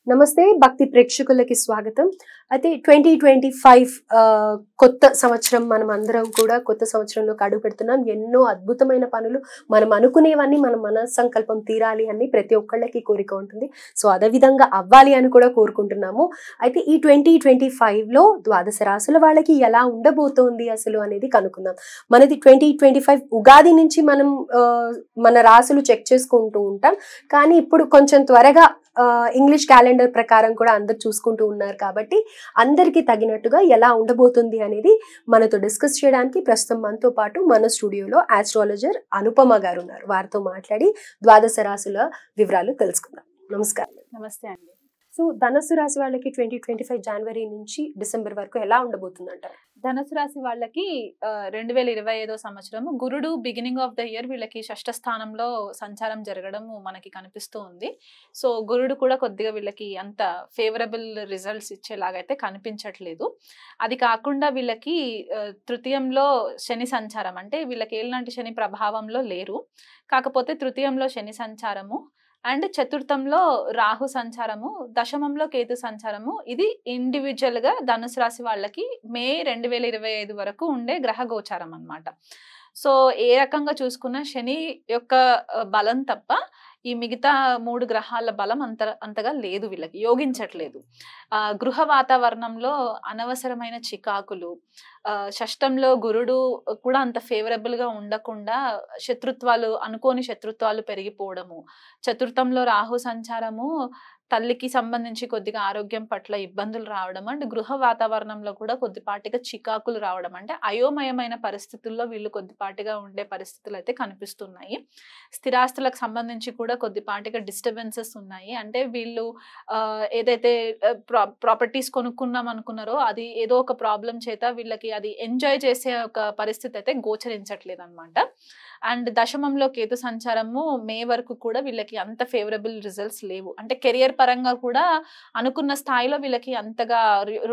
నమస్తే భక్తి ప్రేక్షకులకి స్వాగతం. అయితే 2025 కొత్త సంవత్సరం మనం అందరం కూడా కొత్త సంవత్సరంలోకి అడుగు పెడుతున్నాం. ఎన్నో అద్భుతమైన పనులు మనం అనుకునేవన్నీ మన మనస్సంకల్పం తీరాలి అని ప్రతి ఒక్కళ్ళకి కోరిక ఉంటుంది. సో అదే విధంగా అవ్వాలి అని కూడా కోరుకుంటున్నాము. అయితే ఈ 2025లో ద్వాదశ రాశుల వాళ్ళకి ఎలా ఉండబోతోంది అసలు అనేది కనుక్కుందాం. మనది 2025 ఉగాది నుంచి మనం మన రాశులు చెక్ చేసుకుంటూ ఉంటాం. కానీ ఇప్పుడు కొంచెం త్వరగా ఇంగ్లీష్ క్యాలెండర్ ప్రకారం కూడా అందరు చూసుకుంటూ ఉన్నారు కాబట్టి అందరికి తగినట్టుగా ఎలా ఉండబోతుంది అనేది మనతో డిస్కస్ చేయడానికి ప్రస్తుతం మనతో పాటు మన స్టూడియోలో ఆస్ట్రాలజర్ అనుపమ గారు ఉన్నారు. వారితో మాట్లాడి ద్వాదశ రాశుల వివరాలు తెలుసుకుందాం. నమస్కారం. నమస్తే అండి. సో ధనుసు రాశి వాళ్ళకి 2025 జనవరి నుంచి డిసెంబర్ వరకు ఎలా ఉండబోతుంది అంటారు? ధనుసు రాశి వాళ్ళకి 2025 సంవత్సరం గురుడు బిగినింగ్ ఆఫ్ ద ఇయర్ వీళ్ళకి షష్ఠ స్థానంలో సంచారం జరగడం మనకి కనిపిస్తూ ఉంది. సో గురుడు కూడా కొద్దిగా వీళ్ళకి అంత ఫేవరబుల్ రిజల్ట్స్ ఇచ్చేలాగైతే కనిపించట్లేదు. అది కాకుండా వీళ్ళకి తృతీయంలో శని సంచారం, అంటే వీళ్ళకి ఏలాంటి శని ప్రభావంలో లేరు, కాకపోతే తృతీయంలో శని సంచారము అండ్ చతుర్థంలో రాహు సంచారము, దశమంలో కేతు సంచారము. ఇది ఇండివిజువల్ గా ధనుసు రాశి వాళ్ళకి మే 2025 వరకు ఉండే గ్రహ గోచారం అన్నమాట. సో ఏ రకంగా చూసుకున్నా శని యొక్క బలం తప్ప ఈ మిగతా 3 గ్రహాల బలం అంతగా లేదు, వీళ్ళకి యోగించట్లేదు. గృహ వాతావరణంలో అనవసరమైన చికాకులు, షష్టంలో గురుడు కూడా అంత ఫేవరబుల్ గా ఉండకుండా శత్రుత్వాలు, అనుకోని శత్రుత్వాలు పెరిగిపోవడము, చతుర్థంలో రాహు సంచారము తల్లికి సంబంధించి కొద్దిగా ఆరోగ్యం పట్ల ఇబ్బందులు రావడం అండ్ గృహ వాతావరణంలో కూడా కొద్దిపాటిగా చికాకులు రావడం, అంటే అయోమయమైన పరిస్థితుల్లో వీళ్ళు కొద్దిపాటిగా ఉండే పరిస్థితులు అయితే కనిపిస్తున్నాయి. స్థిరాస్తులకు సంబంధించి కూడా కొద్దిపాటిగా డిస్టర్బెన్సెస్ ఉన్నాయి. అంటే వీళ్ళు ఏదైతే ప్రాపర్టీస్ కొనుక్కున్నాం అనుకున్నారో అది ఏదో ఒక ప్రాబ్లం చేత వీళ్ళకి అది ఎంజాయ్ చేసే ఒక పరిస్థితి అయితే గోచరించట్లేదు అనమాట. అండ్ దశమంలో కేతు సంచారము మే వరకు కూడా వీళ్ళకి అంత ఫేవరబుల్ రిజల్ట్స్ లేవు. అంటే కెరియర్ పరంగా కూడా అనుకున్న స్థాయిలో వీళ్ళకి అంతగా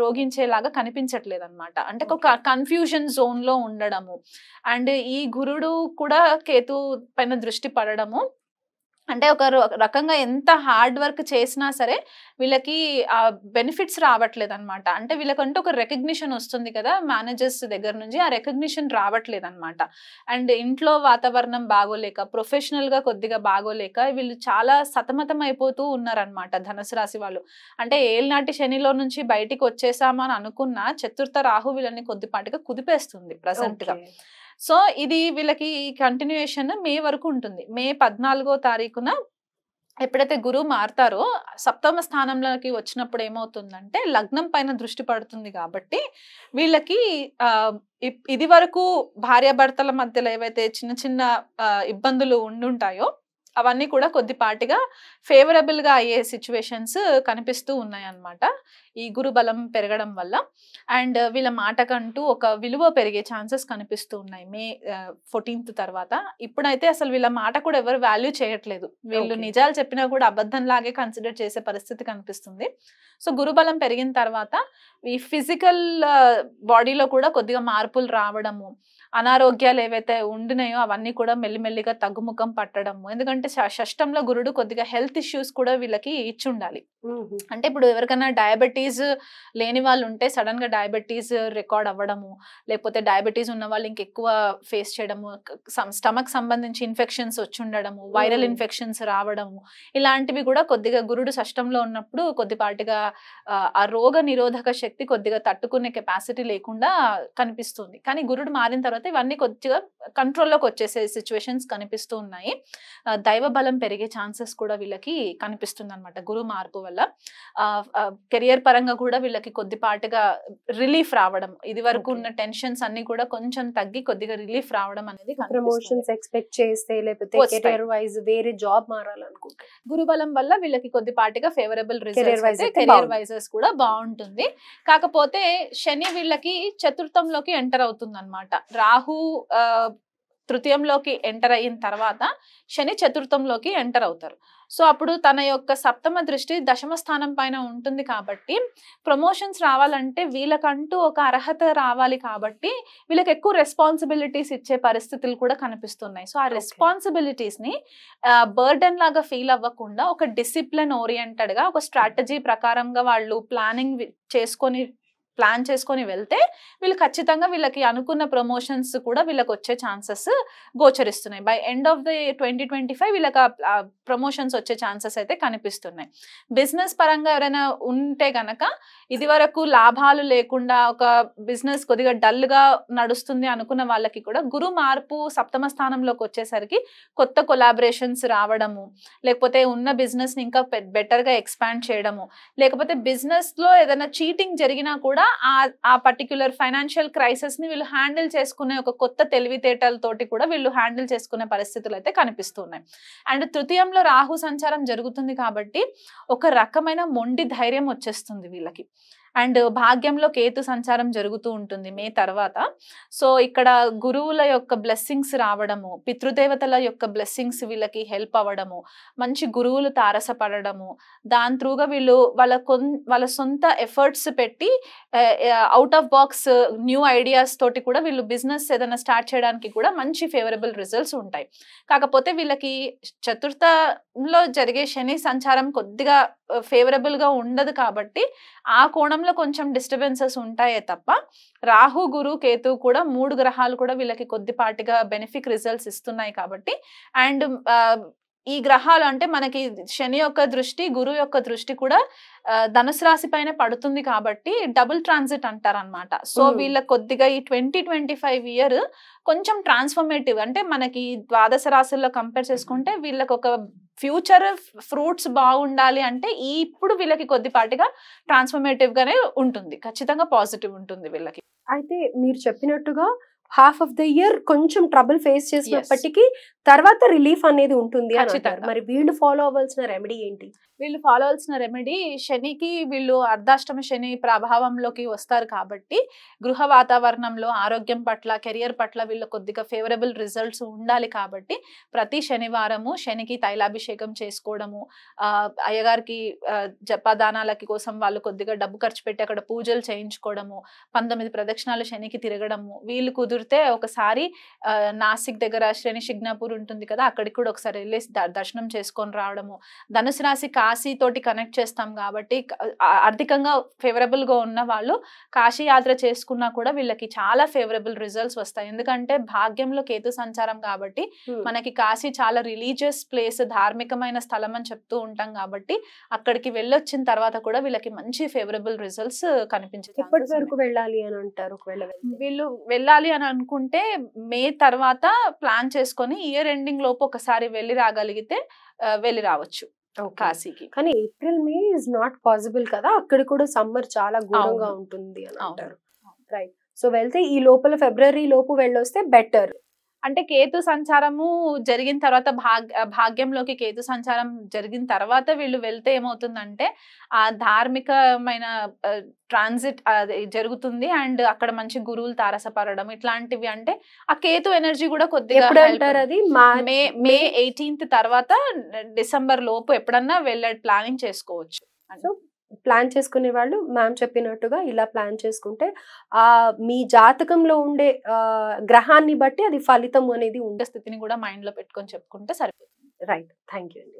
రోగించేలాగా కనిపించట్లేదు అనమాట. అంటే ఒక కన్ఫ్యూజన్ జోన్ లో ఉండడము అండ్ ఈ గురుడు కూడా కేతు పైన దృష్టి పడడము, అంటే ఒక రకంగా ఎంత హార్డ్ వర్క్ చేసినా సరే వీళ్ళకి ఆ బెనిఫిట్స్ రావట్లేదు అనమాట. అంటే వీళ్ళకంటూ ఒక రికగ్నిషన్ వస్తుంది కదా మేనేజర్స్ దగ్గర నుంచి, ఆ రికగ్నిషన్ రావట్లేదు అనమాట. అండ్ ఇంట్లో వాతావరణం బాగోలేక, ప్రొఫెషనల్ గా కొద్దిగా బాగోలేక వీళ్ళు చాలా సతమతం అయిపోతూ ఉన్నారనమాట ధనుసు రాశి వాళ్ళు. అంటే ఏళ్ళనాటి శనిలో నుంచి బయటికి వచ్చేసామని అనుకున్న చతుర్థ రాహు వీళ్ళని కొద్దిపాటిగా కుదిపేస్తుంది ప్రెసెంట్ గా. సో ఇది వీళ్ళకి కంటిన్యూయేషన్ మే వరకు ఉంటుంది. మే 14వ తారీఖున ఎప్పుడైతే గురువు మారుతారో సప్తమ స్థానంలోకి వచ్చినప్పుడు ఏమవుతుందంటే లగ్నం పైన దృష్టి పడుతుంది కాబట్టి వీళ్ళకి ఇది వరకు భార్యాభర్తల మధ్యలో ఏవైతే చిన్న చిన్న ఇబ్బందులు ఉండుంటాయో అవన్నీ కూడా కొద్దిపాటిగా ఫేవరబుల్ గా అయ్యే సిచ్యువేషన్స్ కనిపిస్తూ ఉన్నాయి అన్నమాట ఈ గురు బలం పెరగడం వల్ల. అండ్ వీళ్ళ మాటకంటూ ఒక విలువ పెరిగే ఛాన్సెస్ కనిపిస్తూ ఉన్నాయి మే 14th తర్వాత. ఇప్పుడైతే అసలు వీళ్ళ మాట కూడా ఎవరు వాల్యూ చేయట్లేదు, వీళ్ళు నిజాలు చెప్పినా కూడా అబద్ధం లాగే కన్సిడర్ చేసే పరిస్థితి కనిపిస్తుంది. సో గురుబలం పెరిగిన తర్వాత ఈ ఫిజికల్ బాడీలో కూడా కొద్దిగా మార్పులు రావడము, అనారోగ్యాలు ఏవైతే ఉండినాయో అవన్నీ కూడా మెల్లిమెల్లిగా తగ్గుముఖం పట్టడము. ఎందుకంటే షష్టంలో గురుడు కొద్దిగా హెల్త్ ఇష్యూస్ కూడా వీళ్ళకి ఇచ్చి ఉండాలి. అంటే ఇప్పుడు ఎవరికైనా డయాబెటీస్ లేని వాళ్ళు ఉంటే సడన్ గా డయాబెటీస్ రికార్డ్ అవ్వడము, లేకపోతే డయాబెటీస్ ఉన్న వాళ్ళు ఇంకెక్కువ ఫేస్ చేయడము, స్టమక్ సంబంధించి ఇన్ఫెక్షన్స్ వచ్చి ఉండడము, వైరల్ ఇన్ఫెక్షన్స్ రావడము, ఇలాంటివి కూడా కొద్దిగా గురుడు షష్టంలో ఉన్నప్పుడు కొద్దిపాటిగా ఆ రోగ నిరోధక శక్తి కొద్దిగా తట్టుకునే కెపాసిటీ లేకుండా కనిపిస్తుంది. కానీ గురుడు మారిన తర్వాత ఇవన్నీ కొద్దిగా కంట్రోల్లోకి వచ్చేసే సిచ్యువేషన్స్ కనిపిస్తూ ఉన్నాయి. దైవ బలం పెరిగే ఛాన్సెస్ కూడా వీళ్ళకి కనిపిస్తుంది అనమాట గురువు మార్పు వల్ల. కెరియర్ పరంగా కూడా వీళ్ళకి కొద్దిపాటిగా రిలీఫ్ రావడం, ఇది వరకు ఉన్న టెన్షన్స్ అన్ని కూడా కొంచెం తగ్గి కొద్దిగా రిలీఫ్ రావడం అనేది, ప్రమోషన్స్ ఎక్స్పెక్ట్ చేస్తే లేకపోతే కెరియర్ వైజ్ వేరే జాబ్ మారాలనుకుంటే గురుబలం వల్ల వీళ్ళకి కొద్దిపాటిగా ఫేవరబుల్ రిజల్ట్స్, కెరియర్ వైజెస్ కూడా బాగుంటుంది. కాకపోతే శని వీళ్ళకి చతుర్థంలోకి ఎంటర్ అవుతుంది అనమాట. రాహు తృతీయంలోకి ఎంటర్ అయిన తర్వాత శని చతుర్థంలోకి ఎంటర్ అవుతారు. సో అప్పుడు తన యొక్క సప్తమ దృష్టి దశమ స్థానం పైన ఉంటుంది కాబట్టి ప్రమోషన్స్ రావాలంటే వీళ్ళకంటూ ఒక అర్హత రావాలి కాబట్టి వీళ్ళకి ఎక్కువ రెస్పాన్సిబిలిటీస్ ఇచ్చే పరిస్థితులు కూడా కనిపిస్తున్నాయి. సో ఆ రెస్పాన్సిబిలిటీస్ ని బర్డెన్ లాగా ఫీల్ అవ్వకుండా ఒక డిసిప్లిన్ ఓరియంటెడ్ గా ఒక స్ట్రాటజీ ప్రకారంగా వాళ్ళు ప్లాన్ చేసుకొని వెళ్తే వీళ్ళు ఖచ్చితంగా వీళ్ళకి అనుకున్న ప్రమోషన్స్ కూడా వీళ్ళకి వచ్చే ఛాన్సెస్ గోచరిస్తున్నాయి. బై ఎండ్ ఆఫ్ ద 2025 వీళ్ళకి ప్రమోషన్స్ వచ్చే ఛాన్సెస్ అయితే కనిపిస్తున్నాయి. బిజినెస్ పరంగా ఎవరైనా ఉంటే గనక ఇది వరకు లాభాలు లేకుండా ఒక బిజినెస్ కొద్దిగా డల్ గా నడుస్తుంది అనుకున్న వాళ్ళకి కూడా గురు మార్పు సప్తమ స్థానంలోకి వచ్చేసరికి కొత్త కొలాబరేషన్స్ రావడము, లేకపోతే ఉన్న బిజినెస్ ని ఇంకా బెటర్ గా ఎక్స్పాండ్ చేయడము, లేకపోతే బిజినెస్ లో ఏదైనా చీటింగ్ జరిగినా కూడా ఆ పర్టిక్యులర్ ఫైనాన్షియల్ క్రైసిస్ ని వీళ్ళు హ్యాండిల్ చేసుకునే ఒక కొత్త తెలివితేటలతోటి కూడా వీళ్ళు హ్యాండిల్ చేసుకునే పరిస్థితులు అయితే కనిపిస్తున్నాయి. అండ్ తృతీయంలో రాహు సంచారం జరుగుతుంది కాబట్టి ఒక రకమైన మొండి ధైర్యం వచ్చేస్తుంది వీళ్ళకి. అండ్ భాగ్యంలో కేతు సంచారం జరుగుతూ ఉంటుంది మే తర్వాత. సో ఇక్కడ గురువుల యొక్క బ్లెస్సింగ్స్ రావడము, పితృదేవతల యొక్క బ్లెస్సింగ్స్ వీళ్ళకి హెల్ప్ అవ్వడము, మంచి గురువులు తారసపడము, దాని త్రూగా వీళ్ళు వాళ్ళ సొంత ఎఫర్ట్స్ పెట్టి out of box new ideas తోటి కూడా వీళ్ళు బిజినెస్ ఏదైనా స్టార్ట్ చేయడానికి కూడా మంచి ఫేవరబుల్ రిజల్ట్స్ ఉంటాయి. కాకపోతే వీళ్ళకి చతుర్థంలో జరిగే శని సంచారం కొద్దిగా ఫేవరబుల్ గా ఉండదు కాబట్టి ఆ కోణంలో కొంచెం డిస్టర్బెన్సెస్ ఉంటాయే తప్ప రాహు గురు కేతు కూడా 3 గ్రహాలు కూడా వీళ్ళకి కొద్దిపాటిగా బెనిఫిక్ రిజల్ట్స్ ఇస్తున్నాయి కాబట్టి. అండ్ ఈ గ్రహాలు అంటే మనకి శని యొక్క దృష్టి గురువు యొక్క దృష్టి కూడా ధనుసు రాశి పైన పడుతుంది కాబట్టి డబుల్ ట్రాన్సిట్ అంటారనమాట. సో వీళ్ళకి కొద్దిగా ఈ 2025 ఇయర్ కొంచెం ట్రాన్స్ఫర్మేటివ్, అంటే మనకి ద్వాదశ రాశుల్లో కంపేర్ చేసుకుంటే వీళ్ళకి ఒక ఫ్యూచర్ ఫ్రూట్స్ బాగుండాలి అంటే ఇప్పుడు వీళ్ళకి కొద్దిపాటిగా ట్రాన్స్ఫర్మేటివ్ గానే ఉంటుంది, ఖచ్చితంగా పాజిటివ్ ఉంటుంది వీళ్ళకి. అయితే మీరు చెప్పినట్టుగా హాఫ్ ఆఫ్ ద ఇయర్ కొంచెం ట్రబుల్ ఫేస్ చేసినప్పటికీ తర్వాత రిలీఫ్ అనేది ఉంటుంది అని అంటారు. మరి వీళ్ళు ఫాలో అవ్వాల్సిన రెమెడీ ఏంటి? వీళ్ళు ఫాలో అవ్వాల్సిన రెమెడీ, శనికి వీళ్ళు అర్ధాష్టమ శని ప్రభావంలోకి వస్తారు కాబట్టి గృహ వాతావరణంలో ఆరోగ్యం పట్ల కెరియర్ పట్ల వీళ్ళు కొద్దిగా ఫేవరబుల్ రిజల్ట్స్ ఉండాలి కాబట్టి ప్రతి శనివారము శనికి తైలాభిషేకం చేసుకోవడము, అయ్యగారికి జపదానాలకి కోసం వాళ్ళు కొద్దిగా డబ్బు ఖర్చు పెట్టి అక్కడ పూజలు చేయించుకోవడము, 19 ప్రదక్షిణాలు శనికి తిరగడము, వీళ్ళు కుదిరితే ఒకసారి నాసిక్ దగ్గర శని శిగ్నాపూర్ ఉంటుంది కదా, అక్కడికి కూడా ఒకసారి వెళ్ళి దర్శనం చేసుకొని రావడము. ధనుసు రాశి కాశీ తోటి కనెక్ట్ చేస్తాం కాబట్టి ఆర్థికంగా ఫేవరబుల్ గా ఉన్న వాళ్ళు కాశీ యాత్ర చేసుకున్నా కూడా వీళ్ళకి చాలా ఫేవరబుల్ రిజల్ట్స్ వస్తాయి. ఎందుకంటే భాగ్యంలో కేతు సంచారం కాబట్టి మనకి కాశీ చాలా రిలీజియస్ ప్లేస్, ధార్మికమైన స్థలం అని చెప్తూ ఉంటాం కాబట్టి అక్కడికి వెళ్ళొచ్చిన తర్వాత కూడా వీళ్ళకి మంచి ఫేవరబుల్ రిజల్ట్స్ కనిపించాయి. ఎప్పటి వరకు వెళ్ళాలి అని అంటారు? వీళ్ళు వెళ్ళాలి అని అనుకుంటే మే తర్వాత ప్లాన్ చేసుకొని ఇయర్ ఎండింగ్ లోపు ఒకసారి వెళ్ళి రాగలిగితే వెళ్ళి రావచ్చు కాశీకి. కానీ April May is not possible కదా, అక్కడ కూడా సమ్మర్ చాలా ఘోరంగా ఉంటుంది అని అంటారు. రైట్. సో వెళ్తే ఈ లోపల ఫిబ్రవరి లోపు వెళ్ళొస్తే బెటర్. అంటే కేతు సంచారము జరిగిన తర్వాత భాగ్యంలోకి కేతు సంచారం జరిగిన తర్వాత వీళ్ళు వెళ్తే ఏమవుతుందంటే ఆ ధార్మికమైన ట్రాన్సిట్ జరుగుతుంది అండ్ అక్కడ మంచి గురువులు తారసపడడం ఇట్లాంటివి, అంటే ఆ కేతు ఎనర్జీ కూడా కొద్దిగా అది మే 18th తర్వాత డిసెంబర్ లోపు ఎప్పుడన్నా వెళ్ళే ప్లానింగ్ చేసుకోవచ్చు. సో ప్లాన్ చేసుకునే వాళ్ళు మ్యామ్ చెప్పినట్టుగా ఇలా ప్లాన్ చేసుకుంటే మీ జాతకంలో ఉండే గ్రహాన్ని బట్టి అది ఫలితం అనేది ఉండే స్థితిని కూడా మైండ్ లో పెట్టుకొని చెప్పుకుంటే సరిపోతుంది. రైట్. థ్యాంక్ యూ అండి.